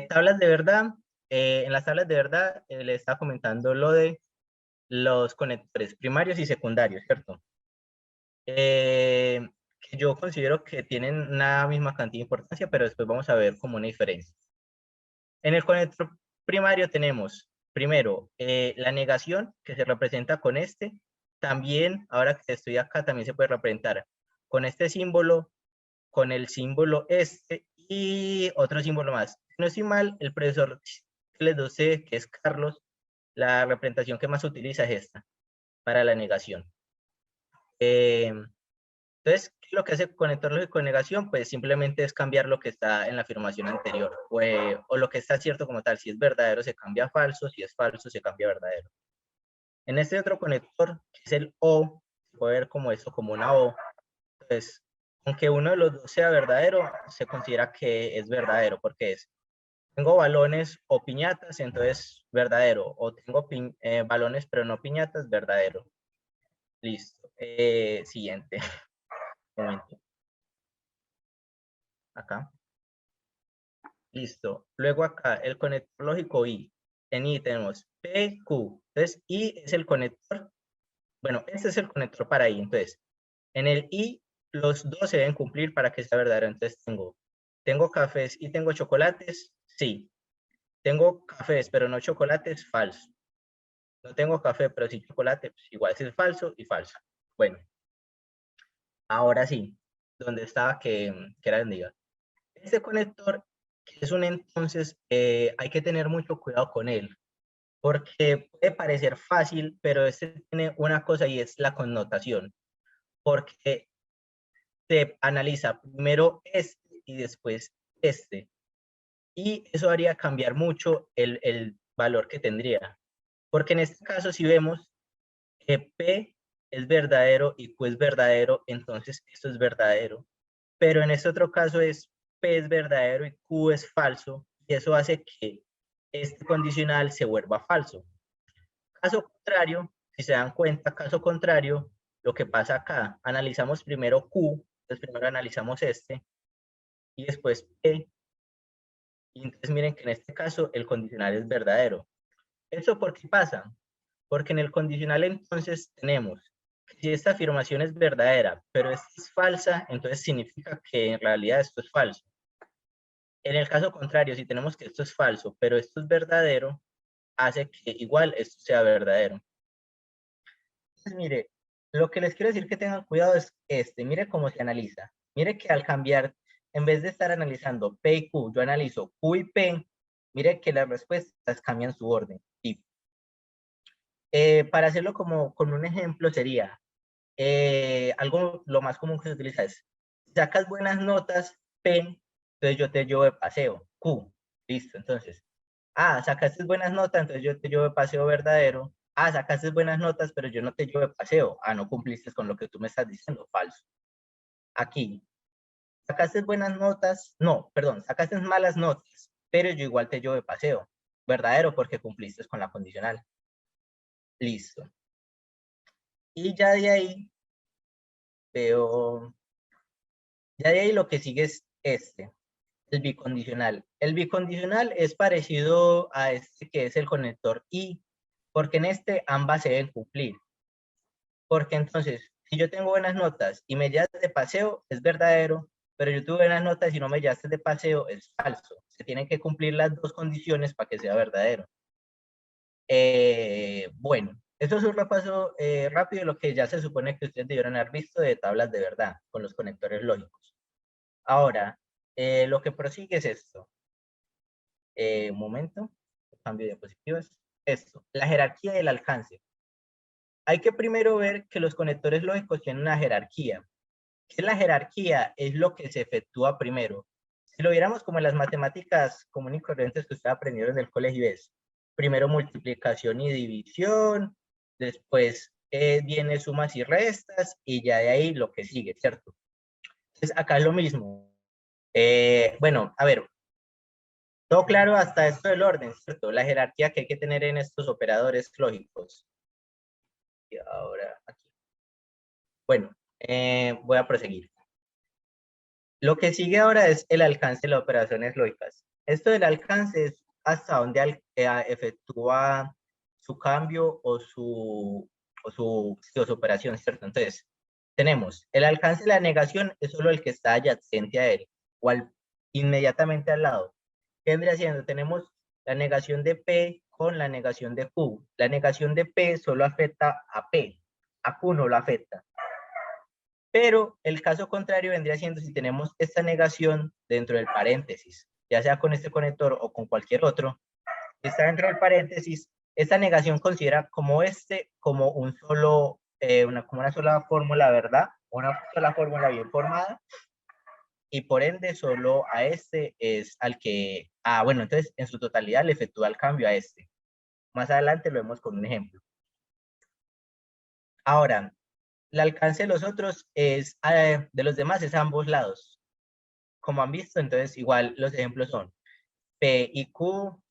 Tablas de verdad. En las tablas de verdad le estaba comentando lo de los conectores primarios y secundarios, ¿cierto? Que yo considero que tienen una misma cantidad de importancia, pero después vamos a ver como una diferencia. En el conector primario tenemos, primero, la negación, que se representa con este. También, ahora que estoy acá, también se puede representar con este símbolo, con el símbolo este y otro símbolo más. Si no estoy mal, el profesor que les doce, que es Carlos, la representación que más se utiliza es esta, para la negación. Entonces, ¿qué es lo que hace conector lógico de negación? Pues simplemente es cambiar lo que está en la afirmación anterior, o lo que está cierto como tal. Si es verdadero, se cambia a falso; si es falso, se cambia a verdadero. En este otro conector, que es el O, se puede ver como esto, como una O. Entonces, aunque uno de los dos sea verdadero, se considera que es verdadero, porque tengo balones o piñatas, entonces verdadero. O tengo balones pero no piñatas, verdadero. Listo. Siguiente. Momento. Acá. Listo. Luego acá, el conector lógico I. En I tenemos P, Q. Entonces, I es el conector. Bueno, este es el conector para I. Entonces, en el I, los dos se deben cumplir para que sea verdadero. Entonces, tengo cafés y tengo chocolates. Sí. Tengo cafés, pero no chocolates. Falso. No tengo café, pero sí chocolate. Pues igual es falso y falso. Bueno, ahora sí. Donde estaba que era diga. Este conector, que es un entonces, hay que tener mucho cuidado con él, porque puede parecer fácil, pero este tiene una cosa y es la connotación, porque se analiza primero este y después este, y eso haría cambiar mucho el valor que tendría, porque en este caso si vemos que P es verdadero y Q es verdadero, entonces esto es verdadero, pero en este otro caso es P es verdadero y Q es falso, y eso hace que este condicional se vuelva falso. Caso contrario, si se dan cuenta, caso contrario, lo que pasa acá, analizamos primero Q, entonces primero analizamos este, y después P, y entonces miren que en este caso el condicional es verdadero. ¿Eso por qué pasa? Porque en el condicional entonces tenemos que si esta afirmación es verdadera, pero esta es falsa, entonces significa que en realidad esto es falso. En el caso contrario, si tenemos que esto es falso, pero esto es verdadero, hace que igual esto sea verdadero. Entonces, mire, lo que les quiero decir que tengan cuidado es mire cómo se analiza. Mire que al cambiar, en vez de estar analizando P y Q, yo analizo Q y P, mire que las respuestas cambian su orden. Y, para hacerlo como con un ejemplo sería, algo lo más común que se utiliza es, sacas buenas notas, P, entonces yo te llevo de paseo, Q, listo, entonces, sacaste buenas notas, entonces yo te llevo de paseo, verdadero. Sacaste buenas notas, pero yo no te llevo de paseo. No cumpliste con lo que tú me estás diciendo, falso. Aquí, sacaste buenas notas, no, perdón, sacaste malas notas, pero yo igual te llevo de paseo, verdadero, porque cumpliste con la condicional. Listo. Y ya de ahí veo, ya de ahí lo que sigue es el bicondicional. El bicondicional es parecido a este que es el conector I, porque en este ambas se deben cumplir. Porque entonces, si yo tengo buenas notas y me llevas de paseo, es verdadero, pero yo tuve buenas notas y no me llevaste de paseo, es falso. Se tienen que cumplir las dos condiciones para que sea verdadero. Bueno, esto es un repaso rápido de lo que ya se supone que ustedes debieron haber visto de tablas de verdad con los conectores lógicos. Ahora, lo que prosigue es esto. Un momento, cambio de diapositivas. Esto, la jerarquía del alcance. Hay que primero ver que los conectores lógicos tienen una jerarquía. ¿Qué es la jerarquía? Es lo que se efectúa primero. Si lo viéramos como en las matemáticas comunes y corrientes que usted aprendió en el colegio, es primero multiplicación y división, después viene sumas y restas, y ya de ahí lo que sigue, ¿cierto? Entonces acá es lo mismo. Bueno, a ver, todo claro hasta esto del orden, ¿cierto? La jerarquía que hay que tener en estos operadores lógicos. Y ahora aquí. Bueno, voy a proseguir. Lo que sigue ahora es el alcance de las operaciones lógicas. Esto del alcance es hasta donde efectúa su cambio o su operación, ¿cierto? Entonces, tenemos el alcance de la negación es solo el que está adyacente a él, o inmediatamente al lado. ¿Qué vendría siendo? Tenemos la negación de P con la negación de Q. La negación de P solo afecta a P, a Q no lo afecta. Pero el caso contrario vendría siendo si tenemos esta negación dentro del paréntesis, ya sea con este conector o con cualquier otro, está dentro del paréntesis, esta negación considera como un solo, como una sola fórmula, ¿verdad? Una sola fórmula bien formada, y por ende solo a este es al que, bueno, entonces en su totalidad le efectúa el cambio a este. Más adelante lo vemos con un ejemplo. Ahora, el alcance de los otros es, de los demás es a ambos lados. Como han visto, entonces igual los ejemplos son P y Q,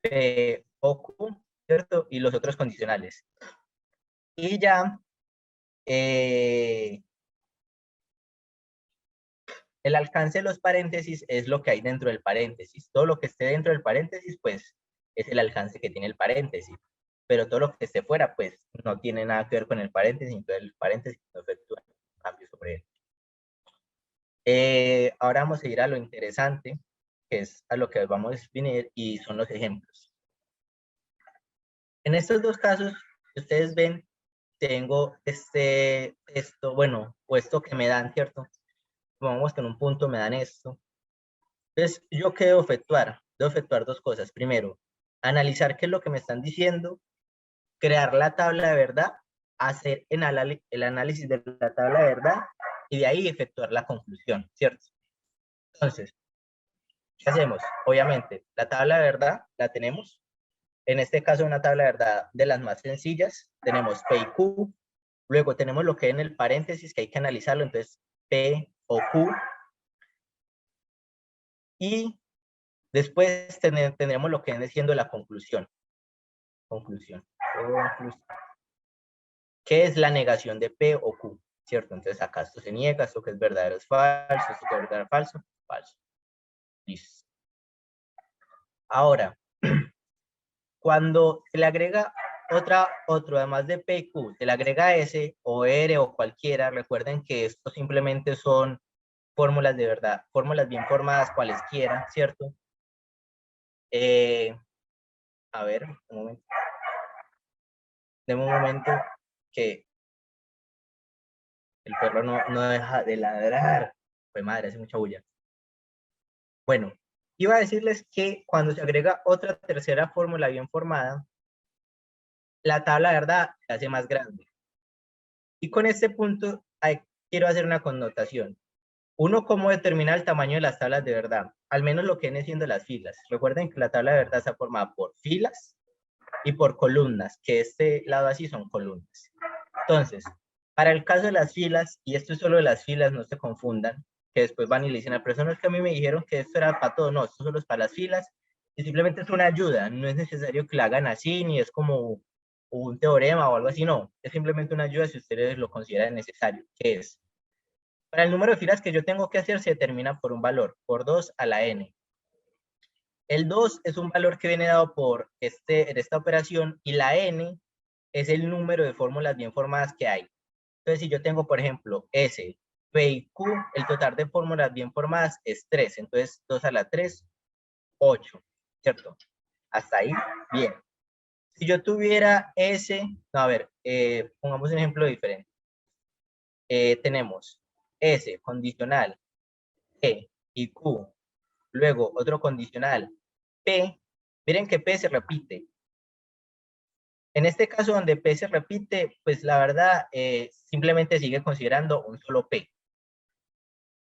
P o Q, ¿cierto? Y los otros condicionales. Y ya, el alcance de los paréntesis es lo que hay dentro del paréntesis. Todo lo que esté dentro del paréntesis, pues, es el alcance que tiene el paréntesis. Pero todo lo que esté fuera, pues, no tiene nada que ver con el paréntesis, entonces el paréntesis no efectúa un cambio sobre él. Ahora vamos a ir a lo interesante, que es a lo que vamos a definir, y son los ejemplos. En estos dos casos, ustedes ven, tengo esto, bueno, o esto que me dan, ¿cierto? Vamos con un punto, me dan esto. Entonces, ¿yo qué debo efectuar? Debo efectuar dos cosas. Primero, analizar qué es lo que me están diciendo, crear la tabla de verdad, hacer el análisis de la tabla de verdad, y de ahí efectuar la conclusión, ¿cierto? Entonces, ¿qué hacemos? Obviamente, la tabla de verdad la tenemos. En este caso, una tabla de verdad de las más sencillas. Tenemos P y Q. Luego tenemos lo que hay en el paréntesis, que hay que analizarlo. Entonces, P o Q. Y después tendremos lo que viene siendo la conclusión. Conclusión. ¿Qué es la negación de P o Q? ¿Cierto? Entonces, acá esto se niega, esto que es verdadero es falso, esto que es verdadero es falso, falso. Listo. Ahora, cuando se le agrega otro, además de P y Q, se le agrega S o R o cualquiera, recuerden que esto simplemente son fórmulas de verdad, fórmulas bien formadas, cualesquiera, ¿cierto? A ver, un momento. Deme un momento que el perro no deja de ladrar. Pues madre, hace mucha bulla. Bueno, iba a decirles que cuando se agrega otra tercera fórmula bien formada, la tabla de verdad se hace más grande. Y con este punto quiero hacer una connotación. Uno, ¿cómo determina el tamaño de las tablas de verdad? Al menos lo que viene siendo las filas. Recuerden que la tabla de verdad está formada por filas y por columnas, que este lado así son columnas. Entonces, para el caso de las filas, y esto es solo de las filas, no se confundan, que después van y le dicen a personas que a mí me dijeron que esto era para todo, no, esto solo es para las filas, y simplemente es una ayuda, no es necesario que la hagan así, ni es como un teorema o algo así, no, es simplemente una ayuda si ustedes lo consideran necesario, que es, para el número de filas que yo tengo que hacer se determina por un valor, por 2 a la n. El 2 es un valor que viene dado por esta operación, y la n es el número de fórmulas bien formadas que hay. Entonces, si yo tengo, por ejemplo, S, P y Q, el total de fórmulas bien formadas es 3. Entonces, 2 a la 3, 8, ¿cierto? Hasta ahí, bien. Si yo tuviera S, no, a ver, pongamos un ejemplo diferente. Tenemos S, condicional, P y Q. Luego, otro condicional, P. Miren que P se repite. En este caso, donde P se repite, pues la verdad, simplemente sigue considerando un solo P.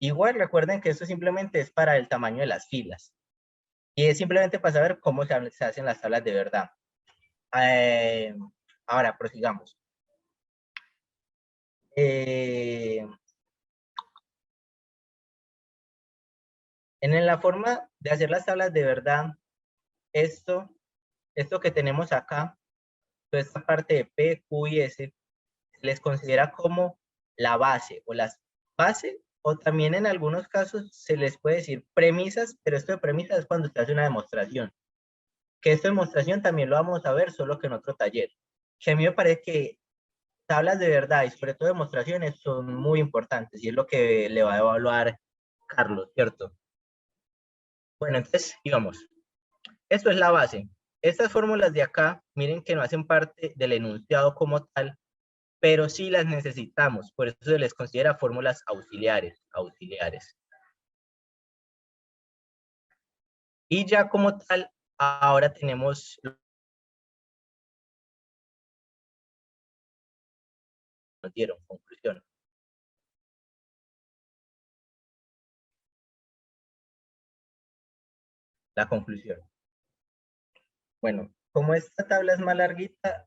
Igual recuerden que esto simplemente es para el tamaño de las filas. Y es simplemente para saber cómo se hacen las tablas de verdad. Ahora, prosigamos. En la forma de hacer las tablas de verdad, esto que tenemos acá, toda esta parte de P, Q y S, se les considera como la base o las bases o también en algunos casos se les puede decir premisas, pero esto de premisas es cuando se hace una demostración. Que esta demostración también lo vamos a ver, solo que en otro taller. Que a mí me parece que tablas de verdad y sobre todo demostraciones son muy importantes y es lo que le va a evaluar Carlos, ¿cierto? Bueno, entonces, íbamos. Esto es la base. Estas fórmulas de acá, miren que no hacen parte del enunciado como tal, pero sí las necesitamos, por eso se les considera fórmulas auxiliares. Y ya como tal, ahora tenemos, nos dieron conclusión. La conclusión. Bueno, como esta tabla es más larguita,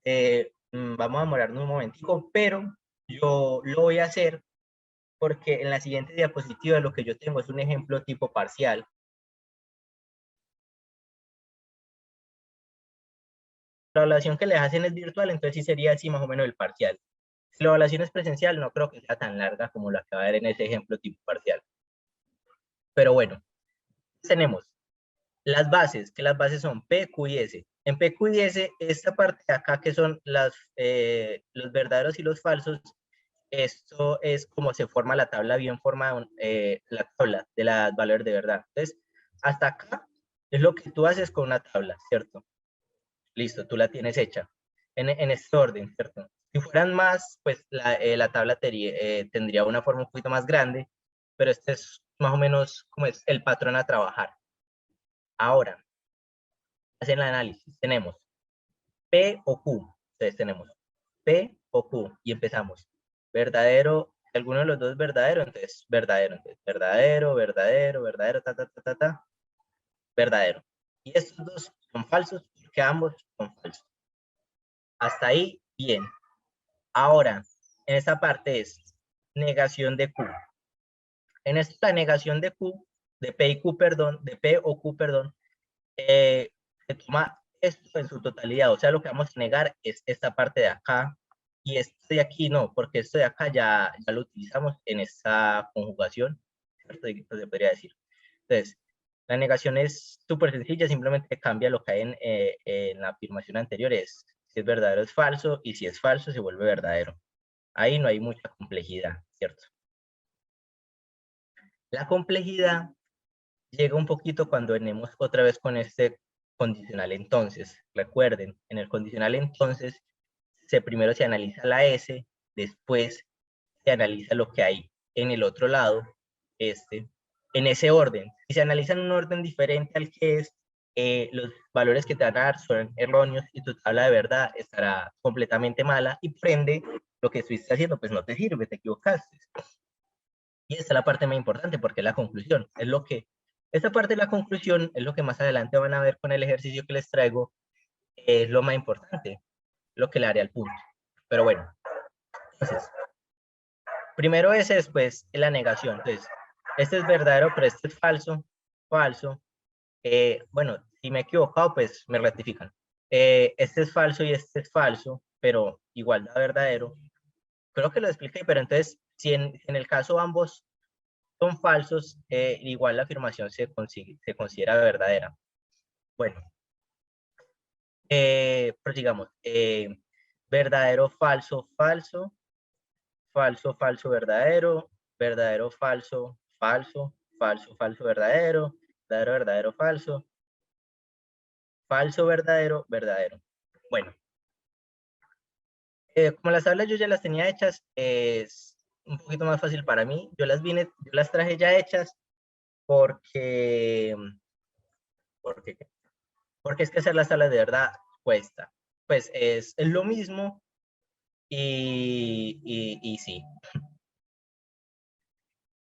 vamos a demorarnos un momentico, pero yo lo voy a hacer porque en la siguiente diapositiva lo que yo tengo es un ejemplo tipo parcial. La evaluación que les hacen es virtual, entonces sí sería así más o menos el parcial. Si la evaluación es presencial, no creo que sea tan larga como la que va a ver en ese ejemplo tipo parcial. Pero bueno, tenemos las bases, que las bases son P, Q y S. En P, Q y S, esta parte de acá que son los verdaderos y los falsos, esto es como se forma la tabla bien formada, la tabla de los valores de verdad. Entonces, hasta acá es lo que tú haces con una tabla, ¿cierto? Listo, tú la tienes hecha en este orden, ¿cierto? Si fueran más, pues la tabla tendría una forma un poquito más grande, pero este es más o menos como es el patrón a trabajar. Ahora, hacen el análisis. Tenemos P o Q. Entonces tenemos P o Q y empezamos. Verdadero, alguno de los dos es verdadero, entonces verdadero. Entonces, verdadero, verdadero. Y estos dos son falsos porque ambos son falsos. Hasta ahí, bien. Ahora, en esta parte es negación de Q. En esta negación de Q, de P y Q, perdón, de P o Q, perdón, se toma esto en su totalidad, o sea, lo que vamos a negar es esta parte de acá y esto de aquí no, porque esto de acá ya lo utilizamos en esta conjugación, ¿cierto? Se podría decir. Entonces, la negación es súper sencilla, simplemente cambia lo que hay en la afirmación anterior, es si es verdadero es falso y si es falso se vuelve verdadero. Ahí no hay mucha complejidad, ¿cierto? La complejidad llega un poquito cuando venimos otra vez con este condicional entonces. Recuerden, en el condicional entonces, primero se analiza la S, después se analiza lo que hay en el otro lado, en ese orden. Si se analiza en un orden diferente al que es, los valores que te van a dar son erróneos y tu tabla de verdad estará completamente mala y prende lo que estuviste haciendo, pues no te sirve, te equivocaste. Y esta es la parte más importante porque es la conclusión. Esta parte de la conclusión es lo que más adelante van a ver con el ejercicio que les traigo. Es lo más importante, lo que le haré al punto. Pero bueno, entonces, primero ese, después la negación. Entonces, este es verdadero, pero este es falso. Falso. Bueno, si me he equivocado, pues me rectifican. Este es falso y este es falso, pero igual da verdadero. Creo que lo expliqué, pero entonces, si en el caso ambos son falsos, igual la afirmación se considera verdadera. Bueno, prosigamos. Verdadero, falso, falso, falso, falso, verdadero, verdadero, falso, falso, falso, falso, verdadero, verdadero, verdadero, falso, falso, verdadero, verdadero. Bueno, como las tablas yo ya las tenía hechas, es un poquito más fácil para mí. Yo las traje ya hechas porque, porque porque es que hacer las tablas de verdad cuesta. Pues es lo mismo y sí.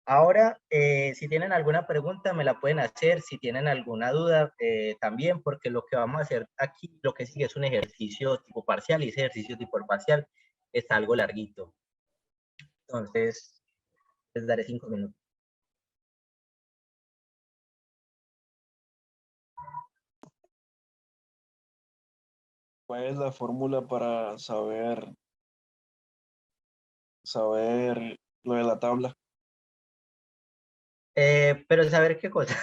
Ahora, si tienen alguna pregunta, me la pueden hacer. Si tienen alguna duda, también, porque lo que vamos a hacer aquí, lo que sigue es un ejercicio tipo parcial y ese ejercicio tipo parcial es algo larguito. Entonces, les daré 5 minutos. ¿Cuál es la fórmula para saber lo de la tabla? Pero saber qué cosa.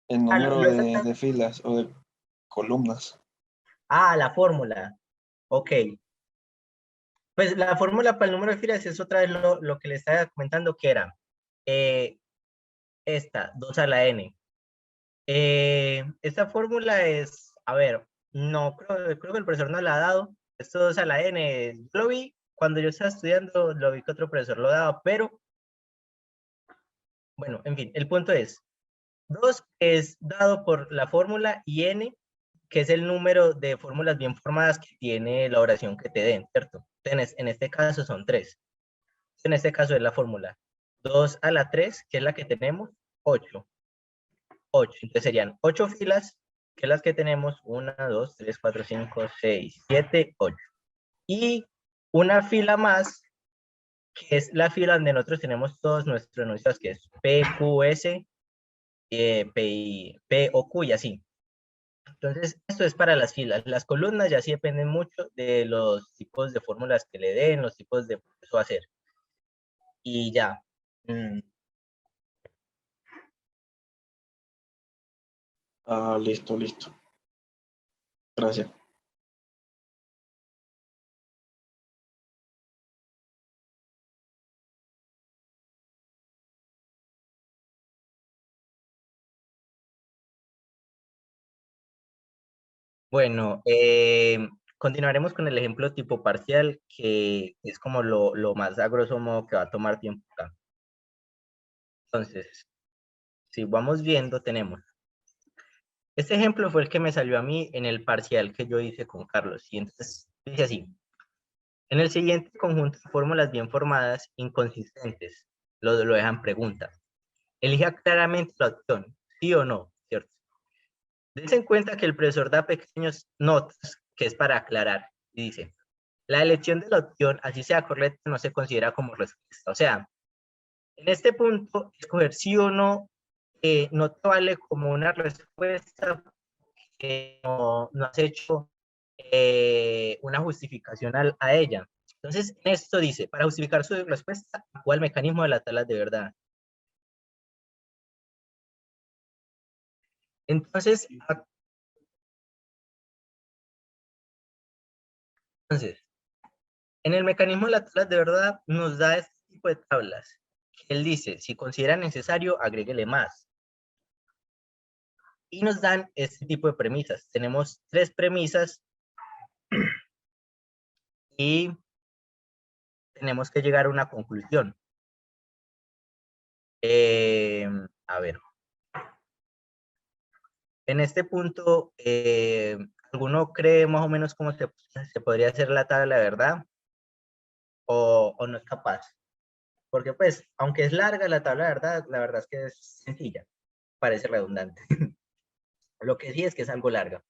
El Ah, número estás de filas o de columnas. la fórmula. Ok. Pues la fórmula para el número de filas es otra vez lo que le estaba comentando que era eh, esta, 2 a la n. Esta fórmula es, a ver, no, creo que el profesor no la ha dado. Esto 2 a la n, yo lo vi cuando yo estaba estudiando, lo vi que otro profesor lo daba, pero bueno, en fin, el punto es, 2 es dado por la fórmula y n, que es el número de fórmulas bien formadas que tiene la oración que te den, ¿cierto? En este caso son 3. En este caso es la fórmula 2 a la 3, que es la que tenemos, 8. 8. Entonces serían 8 filas, que es las que tenemos, 1, 2, 3, 4, 5, 6, 7, 8. Y una fila más, que es la fila donde nosotros tenemos todos nuestros enunciados, que es P, Q, S, P, O, Q y así. Entonces, esto es para las filas. Las columnas ya sí dependen mucho de los tipos de fórmulas que le den, los tipos de proceso a hacer. Y ya. Ah, listo, listo. Gracias. Bueno, continuaremos con el ejemplo tipo parcial, que es como lo más a grosso modo que va a tomar tiempo acá. Entonces, si vamos viendo, tenemos. Este ejemplo fue el que me salió a mí en el parcial que yo hice con Carlos. Y entonces dice así. En el siguiente conjunto de fórmulas bien formadas, inconsistentes, lo dejan pregunta. Elija claramente la opción, sí o no, ¿cierto? Dense en cuenta que el profesor da pequeños notas que es para aclarar. Y dice, la elección de la opción, así sea correcta, no se considera como respuesta. O sea, en este punto, escoger sí o no no te vale como una respuesta que no has hecho una justificación a ella. Entonces, en esto dice, para justificar su respuesta, actúa el mecanismo de las tablas de verdad. Entonces, entonces, en el mecanismo de las tablas de verdad nos da este tipo de tablas. Él dice, si considera necesario, agréguele más. Y nos dan este tipo de premisas. Tenemos 3 premisas y tenemos que llegar a una conclusión. A ver, en este punto, ¿alguno cree más o menos cómo se podría hacer la tabla de verdad o no es capaz? Porque pues, aunque es larga la tabla de verdad, la verdad es que es sencilla, parece redundante. Lo que sí es que es algo larga.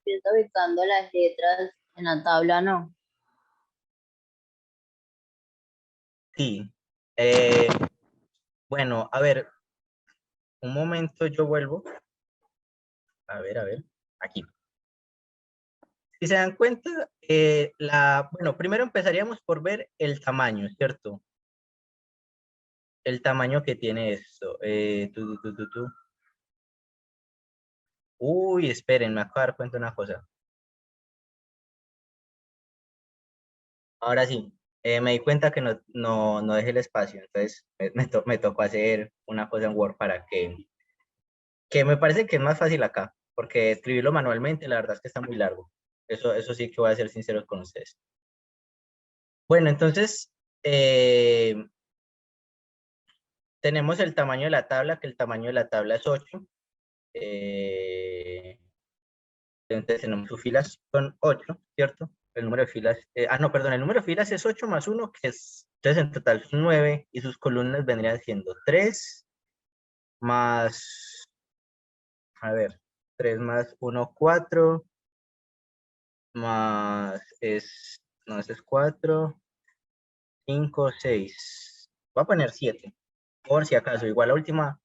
Yo estoy ubicando las letras en la tabla, no. Sí. Bueno, a ver, un momento yo vuelvo. A ver, aquí. Si se dan cuenta, bueno, primero empezaríamos por ver el tamaño, ¿cierto? El tamaño que tiene esto. Uy, esperen, me acabo de dar cuenta de una cosa. Ahora sí, me di cuenta que no dejé el espacio, entonces me tocó hacer una cosa en Word para que me parece que es más fácil acá, porque escribirlo manualmente, la verdad es que está muy largo. Eso sí que voy a ser sincero con ustedes. Bueno, entonces, eh, tenemos el tamaño de la tabla, que el tamaño de la tabla es 8. Eh, entonces tenemos sus filas son 8, ¿cierto? El número de filas, no, perdón, el número de filas es 8 más 1, que es, entonces en total son 9, y sus columnas vendrían siendo 3 más, a ver, 3 más 1, 4, más, no, ese es 4, 5, 6. Voy a poner 7, por si acaso. Igual la última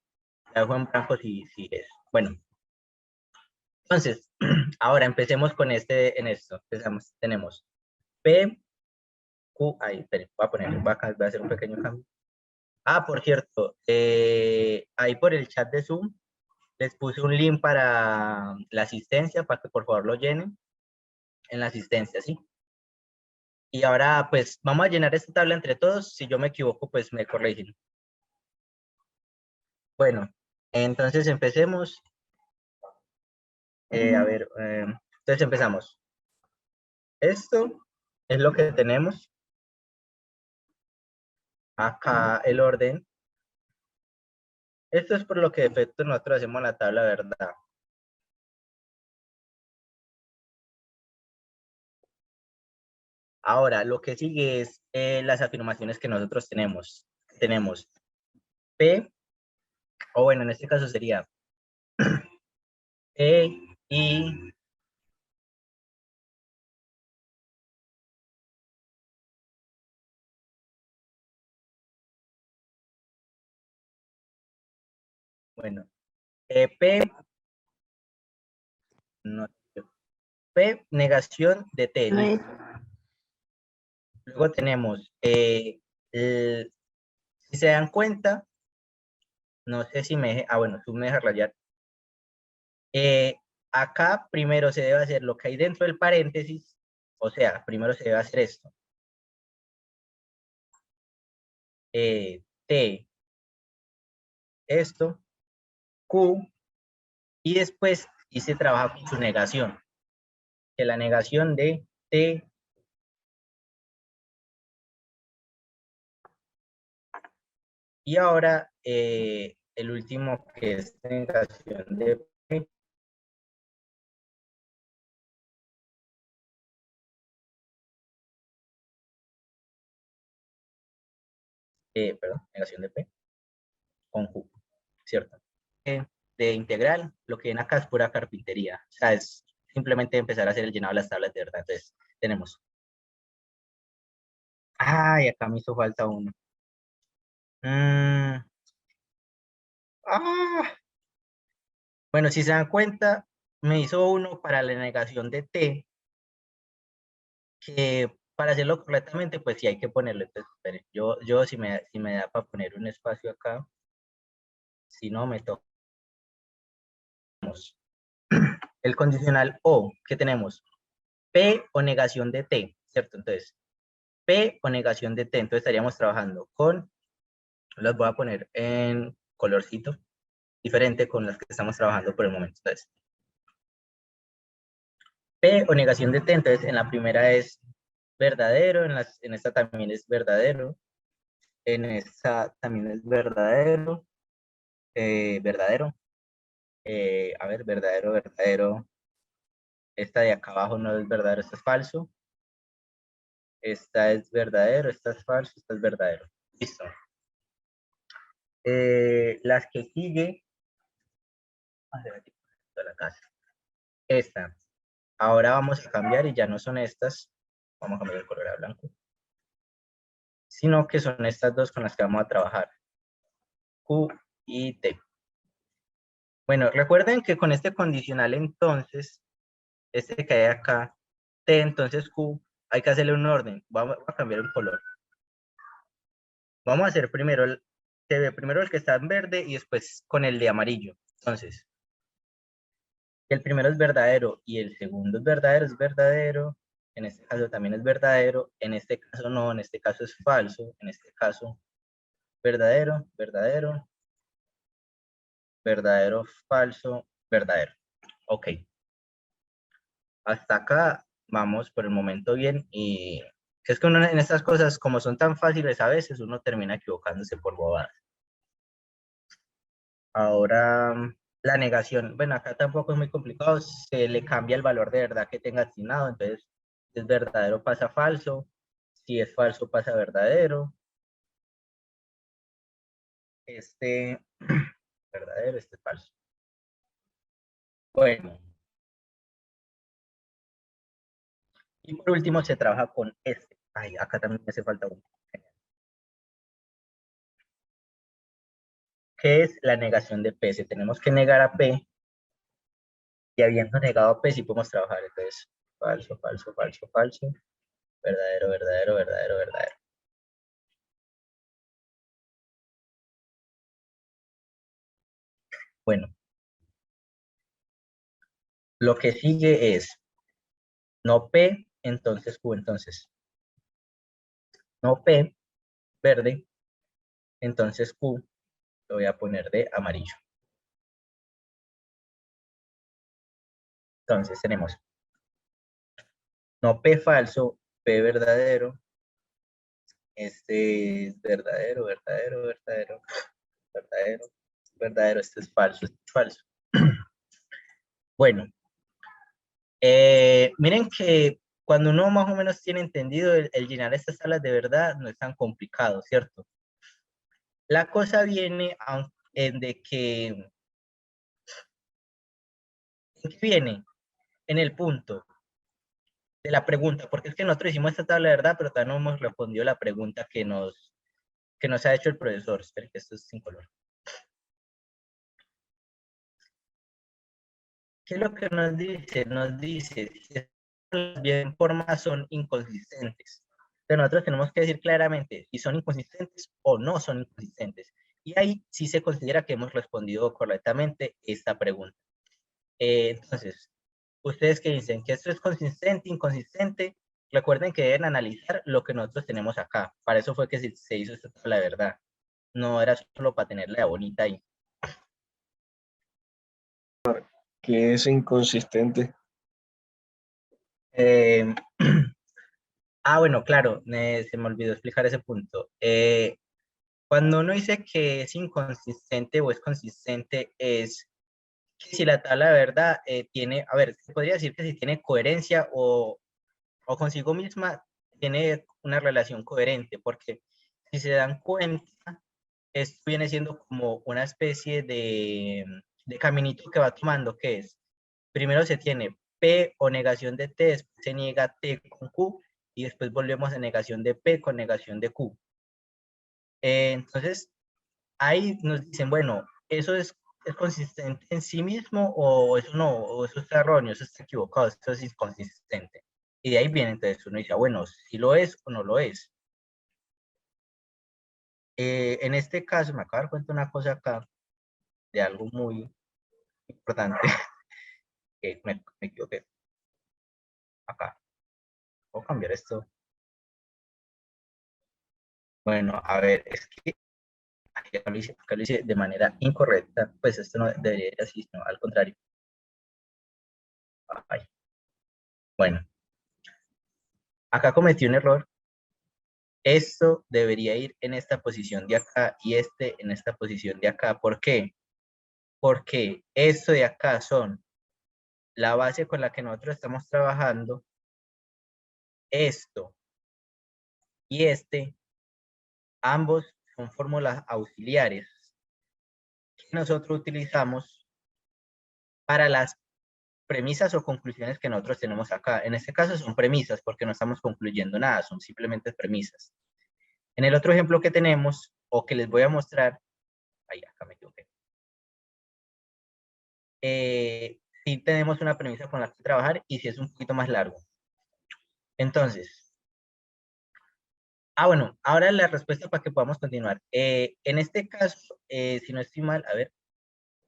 la dejo en blanco si es. Bueno, entonces, ahora empecemos con en esto. Empezamos, tenemos P, Q, ahí, espere, voy a poner, voy a hacer un pequeño cambio. Ah, por cierto, ahí por el chat de Zoom les puse un link para la asistencia, para que por favor lo llenen en la asistencia, ¿sí? Y ahora, pues, vamos a llenar esta tabla entre todos. Si yo me equivoco, pues me corrigen. Bueno, entonces empecemos. A ver, entonces empezamos. Esto es lo que tenemos. Acá el orden. Esto es por lo que de efecto nosotros hacemos la tabla, ¿verdad? Ahora, lo que sigue es las afirmaciones que nosotros tenemos. Tenemos P, o bueno, en este caso sería P, I, bueno, P, no, P, negación de T, listo. Luego tenemos, si se dan cuenta, no sé si me deje, bueno, tú me dejas rayar. Acá primero se debe hacer lo que hay dentro del paréntesis, o sea, primero se debe hacer esto. T, esto, Q, y después sí se trabaja con su negación, que la negación de T, y ahora el último que es negación de P, perdón, negación de P con Q, ¿cierto? De integral, lo que viene acá es pura carpintería, o sea, es simplemente empezar a hacer el llenado de las tablas de verdad. Entonces, tenemos, ay, acá me hizo falta uno. Mm, ah, bueno, si se dan cuenta, me hizo uno para la negación de T, que para hacerlo correctamente, pues sí hay que ponerlo. Entonces, esperen, yo si me da para poner un espacio acá, si no, me toca. El condicional O, ¿qué tenemos? P o negación de T, ¿cierto? Entonces, P o negación de T, entonces estaríamos trabajando con, las voy a poner en colorcito, diferente con las que estamos trabajando por el momento. Entonces, P o negación de T, entonces en la primera es verdadero, en esta también es verdadero, en esta también es verdadero, verdadero, a ver, verdadero, verdadero, esta de acá abajo no es verdadero, esta es falso, esta es verdadero, esta es falso, esta es verdadero. Listo. Las que sigue, la casa. Esta. Ahora vamos a cambiar y ya no son estas. Vamos a cambiar el color a blanco. Sino que son estas dos con las que vamos a trabajar. Q y T. Bueno, recuerden que con este condicional entonces, este que hay acá, T, entonces Q, hay que hacerle un orden. Vamos a cambiar el color. Vamos a hacer primero primero el que está en verde y después con el de amarillo. Entonces, el primero es verdadero y el segundo es verdadero, en este caso también es verdadero, en este caso no, en este caso es falso, en este caso verdadero, verdadero, verdadero, falso, verdadero. Ok, hasta acá vamos por el momento bien y es que uno en estas cosas como son tan fáciles a veces uno termina equivocándose por bobadas. Ahora la negación, bueno acá tampoco es muy complicado, se le cambia el valor de verdad que tenga asignado, entonces es verdadero pasa falso, si es falso pasa verdadero, este verdadero, este es falso. Bueno, y por último se trabaja con este. Ay, acá también me hace falta uno. ¿Qué es la negación de P? Si tenemos que negar a P, y habiendo negado a P, sí podemos trabajar. Entonces, falso, falso, falso, falso. Verdadero, verdadero, verdadero, verdadero. Bueno, lo que sigue es no P, entonces Q. Entonces, no P, verde, entonces Q lo voy a poner de amarillo. Entonces tenemos no P falso, P verdadero. Este es verdadero, verdadero, verdadero, verdadero, verdadero. Este es falso, este es falso. Bueno, miren que cuando uno más o menos tiene entendido el llenar estas tablas de verdad no es tan complicado, ¿cierto? La cosa viene en de que, ¿en qué viene? En el punto de la pregunta, porque es que nosotros hicimos esta tabla de verdad, pero todavía no hemos respondido la pregunta que nos ha hecho el profesor. Espera que esto es sin color. ¿Qué es lo que nos dice? Nos dice si las bien formas son inconsistentes. Entonces nosotros tenemos que decir claramente si son inconsistentes o no son inconsistentes. Y ahí sí se considera que hemos respondido correctamente esta pregunta. Entonces, ustedes que dicen que esto es consistente, inconsistente, recuerden que deben analizar lo que nosotros tenemos acá. Para eso fue que se hizo esta tabla de verdad. No era solo para tenerla bonita ahí. Que es inconsistente. Eh, bueno, claro, se me olvidó explicar ese punto. Cuando uno dice que es inconsistente o es consistente, es que si la tabla de verdad tiene, a ver, se podría decir que si tiene coherencia o consigo misma tiene una relación coherente, porque si se dan cuenta, esto viene siendo como una especie de caminito que va tomando, que es, primero se tiene P o negación de T, después se niega T con Q, y después volvemos a negación de P con negación de Q. Entonces, ahí nos dicen, bueno, ¿eso es consistente en sí mismo o eso no, o eso está erróneo, eso está equivocado, eso es inconsistente? Y de ahí viene, entonces uno dice, bueno, si lo es o no lo es. En este caso, me acabo de dar cuenta una cosa acá, de algo muy importante, que me equivoqué. Acá, ¿puedo cambiar esto? Bueno, a ver, es que acá lo hice de manera incorrecta, pues esto no debería ir así, sino al contrario. Ay, bueno, acá cometí un error. Esto debería ir en esta posición de acá y este en esta posición de acá. ¿Por qué? Porque esto de acá son la base con la que nosotros estamos trabajando, esto y este, ambos son fórmulas auxiliares que nosotros utilizamos para las premisas o conclusiones que nosotros tenemos acá. En este caso son premisas porque no estamos concluyendo nada, son simplemente premisas. En el otro ejemplo que tenemos, o que les voy a mostrar, ahí acá me equivoqué. Sí tenemos una premisa con la que trabajar y si es un poquito más largo. Entonces, bueno, ahora la respuesta para que podamos continuar. En este caso, si no estoy mal, a ver,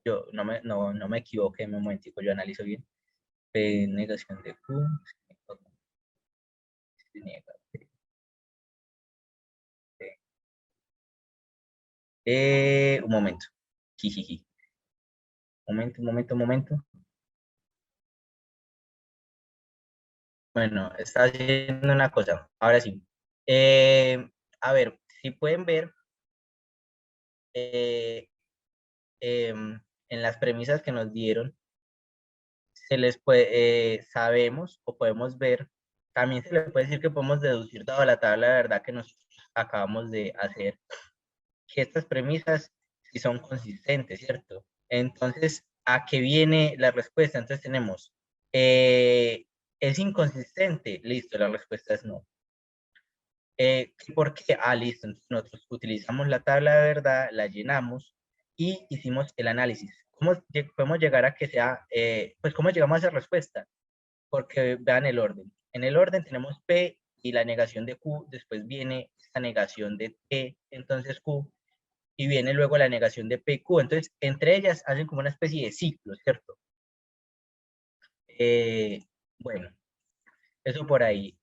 yo no me equivoqué en un momentico, yo analizo bien. Negación de Q. Un momento. Jijiji. Un momento. Bueno, está haciendo una cosa. Ahora sí. A ver, si pueden ver, eh, en las premisas que nos dieron, se les puede, sabemos o podemos ver, también se le puede decir que podemos deducir toda la tabla de verdad que nos acabamos de hacer, que estas premisas sí son consistentes, ¿cierto? Entonces, ¿a qué viene la respuesta? Entonces tenemos, ¿es inconsistente? Listo, la respuesta es no. ¿Por qué? Ah, listo. Entonces nosotros utilizamos la tabla de verdad, la llenamos y hicimos el análisis. ¿Cómo podemos llegar a que sea, pues cómo llegamos a esa respuesta? Porque vean el orden. En el orden tenemos P y la negación de Q, después viene la negación de T, entonces Q, y viene luego la negación de PQ. Entonces, entre ellas hacen como una especie de ciclo, ¿cierto? Bueno, eso por ahí.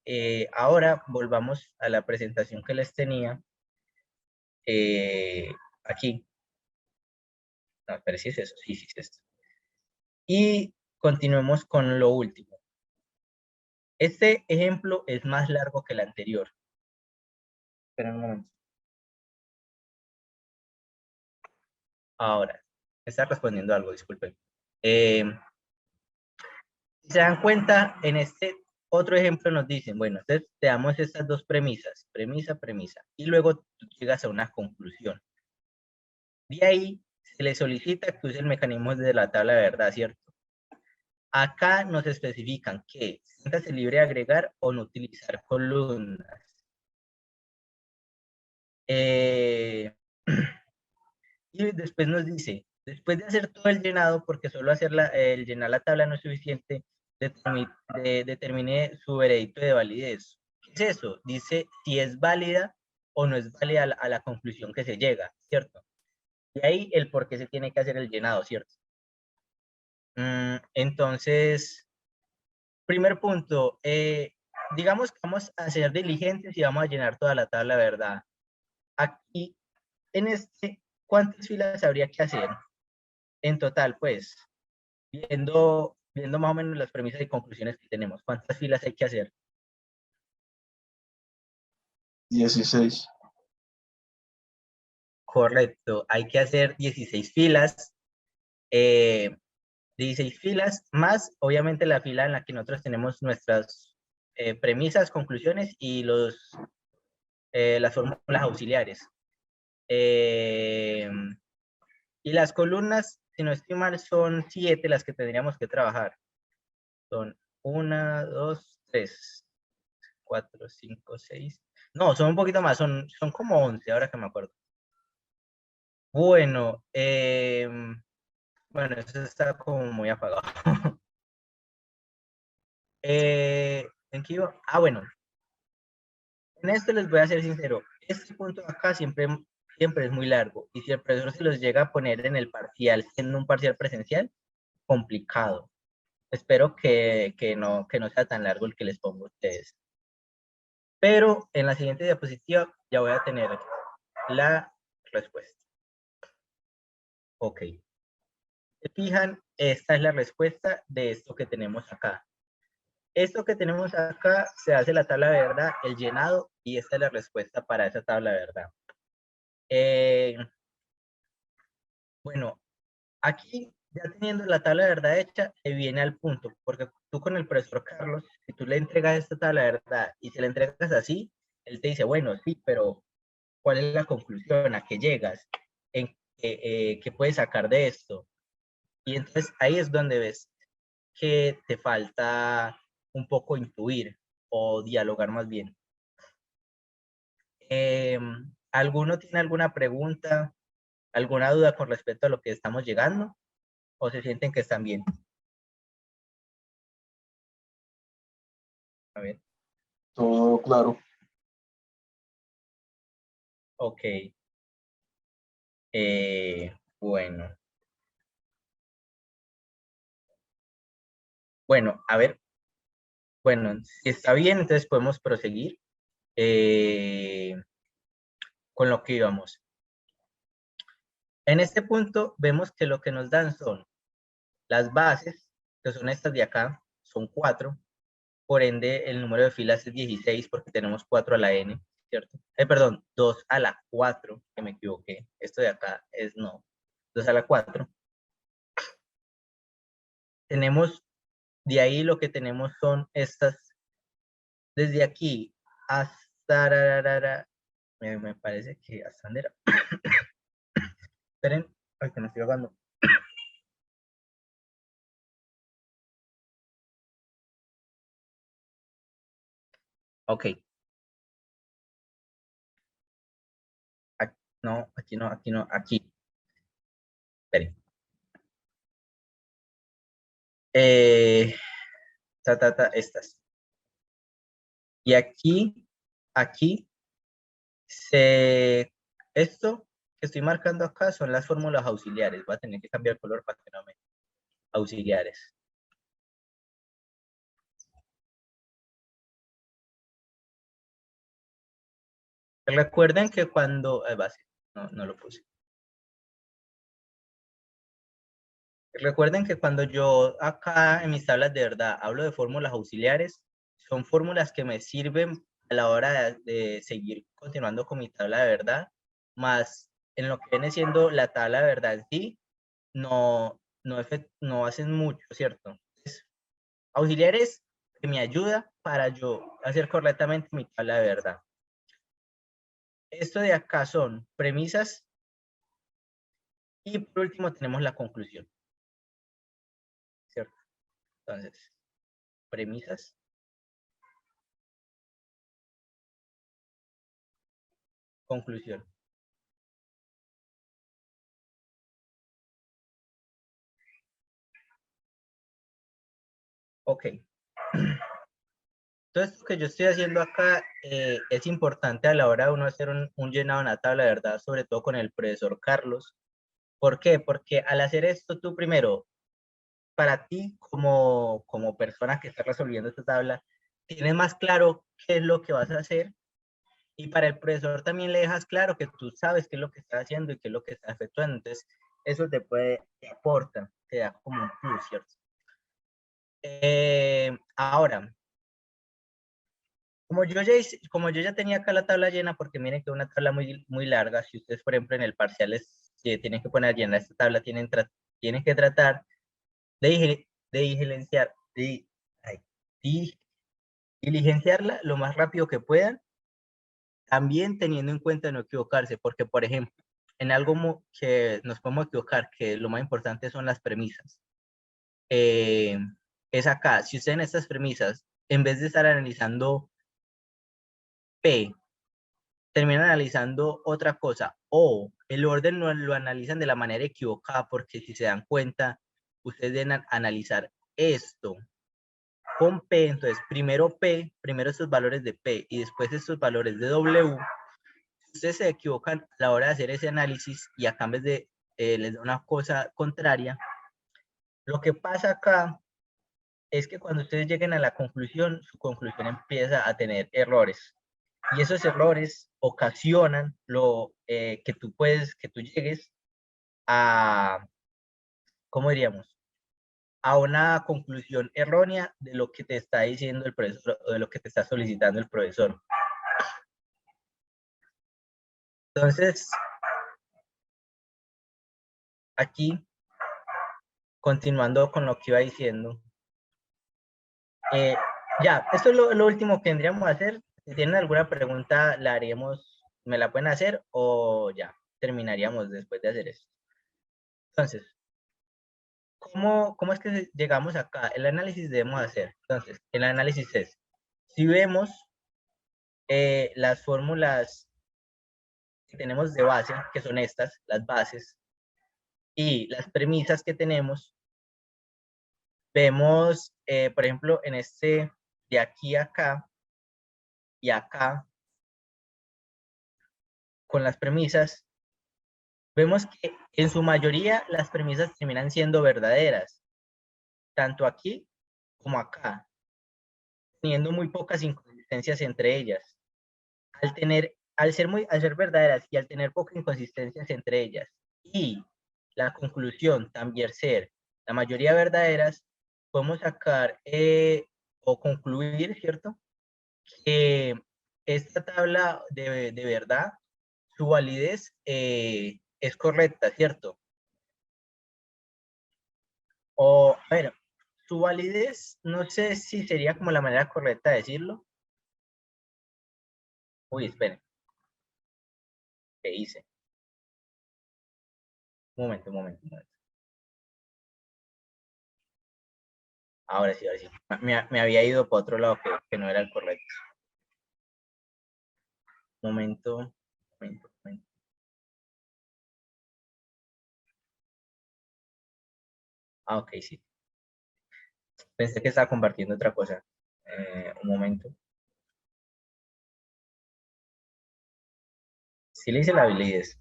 Ahora volvamos a la presentación que les tenía aquí. No, pero sí es eso, sí, sí es esto. Y continuemos con lo último. Este ejemplo es más largo que el anterior. Espera un momento. Ahora, me está respondiendo algo, disculpen. Si se dan cuenta, en este otro ejemplo nos dicen, bueno, entonces te damos estas dos premisas, premisa, premisa, y luego tú llegas a una conclusión. De ahí se le solicita que use el mecanismo de la tabla de verdad, ¿cierto? Acá nos especifican que siéntase libre de agregar o no utilizar columnas. Y después nos dice, después de hacer todo el llenado, porque solo hacer el llenar la tabla no es suficiente, determine su veredicto de validez. ¿Qué es eso? Dice si es válida o no es válida a la conclusión que se llega, ¿cierto? Y ahí el por qué se tiene que hacer el llenado, ¿cierto? Entonces, primer punto, digamos que vamos a ser diligentes y vamos a llenar toda la tabla, ¿verdad? Aquí, en este, ¿cuántas filas habría que hacer? En total, pues, viendo más o menos las premisas y conclusiones que tenemos, ¿cuántas filas hay que hacer? 16. Correcto, hay que hacer 16 filas, 16 filas, más obviamente la fila en la que nosotros tenemos nuestras premisas, conclusiones y las fórmulas auxiliares. Y las columnas, si no estoy mal, son 7 las que tendríamos que trabajar. Son 1, 2, 3, 4, 5, 6. No, son un poquito más, son como 11, ahora que me acuerdo. Bueno, bueno, eso está como muy apagado. ¿En qué iba? Ah, bueno, en esto les voy a ser sincero. Este punto de acá siempre es muy largo. Y si el profesor se los llega a poner en el parcial, siendo un parcial presencial, complicado. Espero que no sea tan largo el que les pongo a ustedes. Pero en la siguiente diapositiva ya voy a tener la respuesta. Ok. Se fijan, esta es la respuesta de esto que tenemos acá. Esto que tenemos acá se hace la tabla de verdad, el llenado, y esta es la respuesta para esa tabla de verdad. Bueno, aquí ya teniendo la tabla de verdad hecha, se viene al punto, porque tú con el profesor Carlos, si tú le entregas esta tabla de verdad y se la entregas así, él te dice, bueno, sí, pero ¿cuál es la conclusión? ¿A qué llegas? ¿Qué puedes sacar de esto? Y entonces ahí es donde ves que te falta un poco intuir o dialogar más bien. ¿Alguno tiene alguna pregunta, alguna duda con respecto a lo que estamos llegando? ¿O se sienten que están bien? A ver, Todo claro. ok. Bueno. Bueno, a ver. Bueno, si está bien, entonces podemos proseguir con lo que íbamos. En este punto vemos que lo que nos dan son las bases, que son estas de acá, son 4. Por ende, el número de filas es 16 porque tenemos 4 a la n, ¿cierto? Perdón, 2 a la 4, que me equivoqué. Esto de acá es no, 2 a la 4. Tenemos, de ahí lo que tenemos son estas, desde aquí hasta, me parece que hasta dónde era. Esperen, ay, que me estoy ahogando. Ok. No, aquí no, aquí no, aquí. Espere. Estas. Y aquí, esto que estoy marcando acá son las fórmulas auxiliares. Voy a tener que cambiar el color para que no me... Auxiliares. Recuerden que cuando... base, no lo puse. Recuerden que cuando yo acá en mis tablas de verdad hablo de fórmulas auxiliares, son fórmulas que me sirven a la hora de seguir continuando con mi tabla de verdad, más en lo que viene siendo la tabla de verdad en sí, no hacen mucho, ¿cierto? Entonces, auxiliares que me ayuda para yo hacer correctamente mi tabla de verdad. Esto de acá son premisas y por último tenemos la conclusión, ¿cierto? Entonces, premisas, conclusión. Ok. Entonces, lo que yo estoy haciendo acá es importante a la hora de uno hacer un llenado en la tabla, de verdad, sobre todo con el profesor Carlos. ¿Por qué? Porque al hacer esto, tú primero, para ti como persona que está resolviendo esta tabla, tienes más claro qué es lo que vas a hacer y para el profesor también le dejas claro que tú sabes qué es lo que está haciendo y qué es lo que está efectuando. Entonces, eso te aporta, te da como un plus, ¿cierto? Ahora, como yo ya tenía acá la tabla llena, porque miren que es una tabla muy larga, si ustedes, por ejemplo, en el parcial tienen que poner llena esta tabla, tienen que tratar de ay, di- diligenciarla lo más rápido que puedan, también teniendo en cuenta no equivocarse, porque, por ejemplo, en algo que nos podemos equivocar, que lo más importante son las premisas. Es acá, si ustedes en estas premisas, en vez de estar analizando P, terminan analizando otra cosa o el orden lo analizan de la manera equivocada porque si se dan cuenta, ustedes deben analizar esto con P, entonces primero estos valores de P y después estos valores de W, ustedes se equivocan a la hora de hacer ese análisis y acá en vez de les da una cosa contraria, lo que pasa acá es que cuando ustedes lleguen a la conclusión, su conclusión empieza a tener errores. Y esos errores ocasionan que tú llegues a, ¿cómo diríamos? A una conclusión errónea de lo que te está diciendo el profesor o de lo que te está solicitando el profesor. Entonces, aquí, continuando con lo que iba diciendo, ya, esto es lo último que tendríamos que hacer. Si tienen alguna pregunta, me la pueden hacer o ya, terminaríamos después de hacer esto. Entonces, ¿cómo es que llegamos acá? El análisis debemos hacer. Entonces, el análisis es, si vemos las fórmulas que tenemos de base, que son estas, las bases, y las premisas que tenemos, vemos, por ejemplo, en este de aquí a acá y acá, con las premisas, vemos que en su mayoría las premisas terminan siendo verdaderas, tanto aquí como acá, teniendo muy pocas inconsistencias entre ellas. Al ser verdaderas y al tener pocas inconsistencias entre ellas, y la conclusión también ser la mayoría verdaderas, podemos sacar o concluir, ¿cierto? Que esta tabla de verdad, su validez es correcta, ¿cierto? O, bueno, su validez, no sé si sería como la manera correcta de decirlo. Uy, esperen, ¿qué hice? Un momento, un momento, un momento. Ahora sí, ahora sí. Me había ido para otro lado que no era el correcto. Momento, momento. Ah, ok, sí. Pensé que estaba compartiendo otra cosa. Un momento. Sí le hice la validez.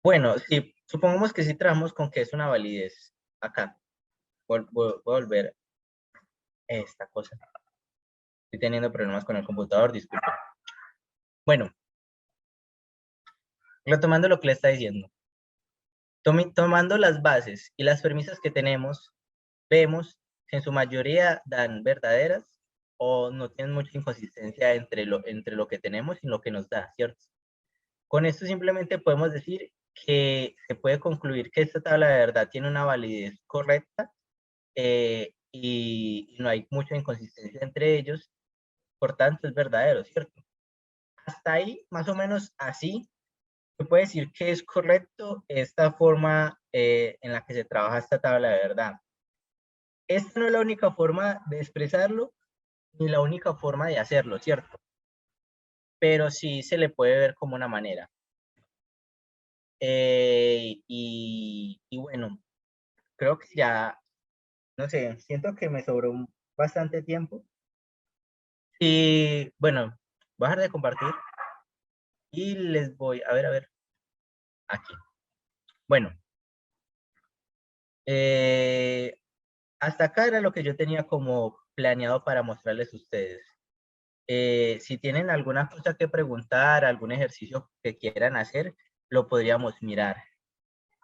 Bueno, sí, supongamos que sí trabajamos con que es una validez. Acá. Voy a volver esta cosa. Estoy teniendo problemas con el computador, disculpe. Bueno, retomando lo que le está diciendo. Tomando las bases y las premisas que tenemos, vemos que en su mayoría dan verdaderas o no tienen mucha inconsistencia entre lo que tenemos y lo que nos da, ¿cierto? Con esto simplemente podemos decir que se puede concluir que esta tabla de verdad tiene una validez correcta y no hay mucha inconsistencia entre ellos, por tanto es verdadero, ¿cierto? Hasta ahí, más o menos así, se puede decir que es correcto esta forma en la que se trabaja esta tabla de verdad. Esta no es la única forma de expresarlo, ni la única forma de hacerlo, ¿cierto? Pero sí se le puede ver como una manera. Y bueno, creo que ya, no sé, siento que me sobró bastante tiempo. Y bueno, voy a dejar de compartir y les voy, a ver, aquí. Bueno, eh, hasta acá era lo que yo tenía como planeado para mostrarles a ustedes. Si tienen alguna cosa que preguntar, algún ejercicio que quieran hacer, lo podríamos mirar.